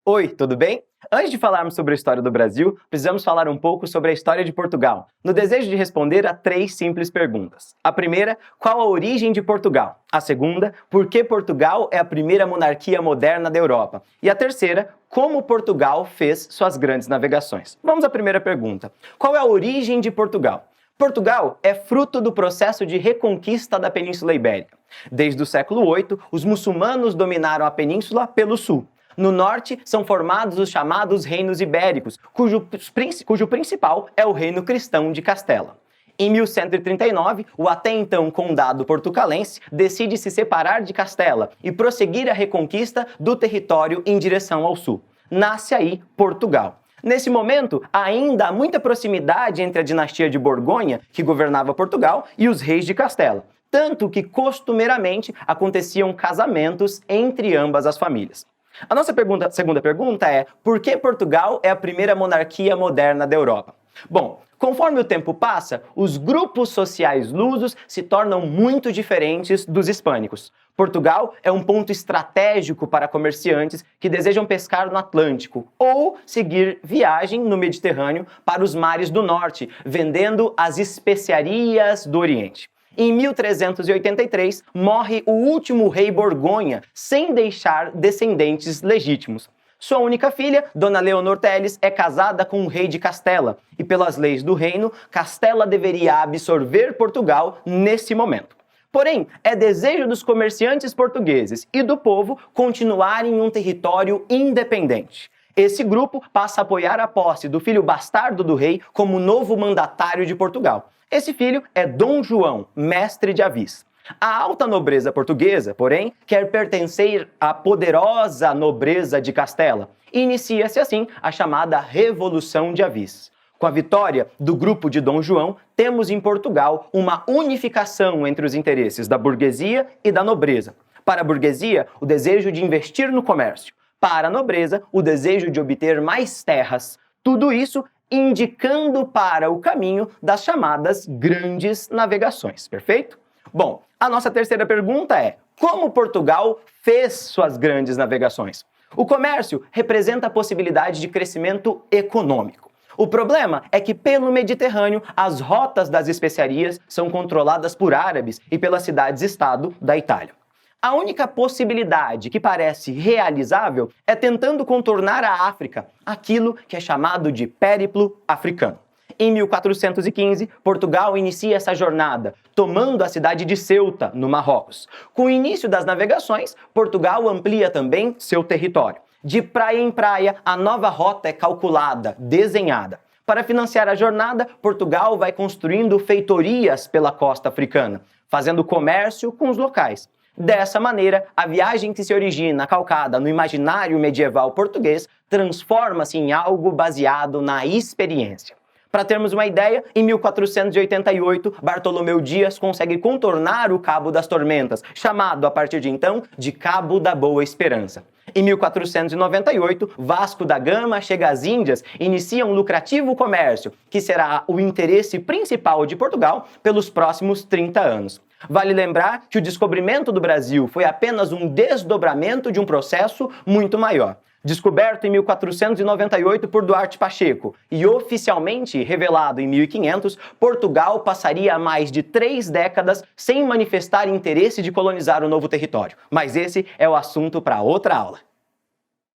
Oi, tudo bem? Antes de falarmos sobre a história do Brasil, precisamos falar um pouco sobre a história de Portugal, no desejo de responder a três simples perguntas. A primeira, qual a origem de Portugal? A segunda, por que Portugal é a primeira monarquia moderna da Europa? E a terceira, como Portugal fez suas grandes navegações. Vamos à primeira pergunta. Qual é a origem de Portugal? Portugal é fruto do processo de reconquista da Península Ibérica. Desde o século VIII, os muçulmanos dominaram a península pelo sul. No norte, são formados os chamados reinos ibéricos, cujo principal é o reino cristão de Castela. Em 1139, o até então condado portucalense decide se separar de Castela e prosseguir a reconquista do território em direção ao sul. Nasce aí Portugal. Nesse momento, ainda há muita proximidade entre a dinastia de Borgonha, que governava Portugal, e os reis de Castela, tanto que costumeiramente aconteciam casamentos entre ambas as famílias. A nossa segunda pergunta é: por que Portugal é a primeira monarquia moderna da Europa? Bom, conforme o tempo passa, os grupos sociais lusos se tornam muito diferentes dos hispânicos. Portugal é um ponto estratégico para comerciantes que desejam pescar no Atlântico ou seguir viagem no Mediterrâneo para os mares do norte, vendendo as especiarias do Oriente. Em 1383, morre o último rei Borgonha, sem deixar descendentes legítimos. Sua única filha, Dona Leonor Teles, é casada com o rei de Castela, e pelas leis do reino, Castela deveria absorver Portugal nesse momento. Porém, é desejo dos comerciantes portugueses e do povo continuarem em um território independente. Esse grupo passa a apoiar a posse do filho bastardo do rei como novo mandatário de Portugal. Esse filho é Dom João, mestre de Avis. A alta nobreza portuguesa, porém, quer pertencer à poderosa nobreza de Castela. Inicia-se assim a chamada Revolução de Avis. Com a vitória do grupo de Dom João, temos em Portugal uma unificação entre os interesses da burguesia e da nobreza. Para a burguesia, o desejo de investir no comércio. Para a nobreza, o desejo de obter mais terras. Tudo isso indicando para o caminho das chamadas grandes navegações, perfeito? Bom, a nossa terceira pergunta é: como Portugal fez suas grandes navegações? O comércio representa a possibilidade de crescimento econômico. O problema é que pelo Mediterrâneo, as rotas das especiarias são controladas por árabes e pelas cidades-estado da Itália. A única possibilidade que parece realizável é tentando contornar a África, aquilo que é chamado de périplo africano. Em 1415, Portugal inicia essa jornada, tomando a cidade de Ceuta, no Marrocos. Com o início das navegações, Portugal amplia também seu território. De praia em praia, a nova rota é calculada, desenhada. Para financiar a jornada, Portugal vai construindo feitorias pela costa africana, fazendo comércio com os locais. Dessa maneira, a viagem que se origina calcada no imaginário medieval português transforma-se em algo baseado na experiência. Para termos uma ideia, em 1488, Bartolomeu Dias consegue contornar o Cabo das Tormentas, chamado a partir de então de Cabo da Boa Esperança. Em 1498, Vasco da Gama chega às Índias e inicia um lucrativo comércio, que será o interesse principal de Portugal pelos próximos 30 anos. Vale lembrar que o descobrimento do Brasil foi apenas um desdobramento de um processo muito maior. Descoberto em 1498 por Duarte Pacheco e oficialmente revelado em 1500, Portugal passaria mais de 3 décadas sem manifestar interesse de colonizar o novo território. Mas esse é o assunto para outra aula.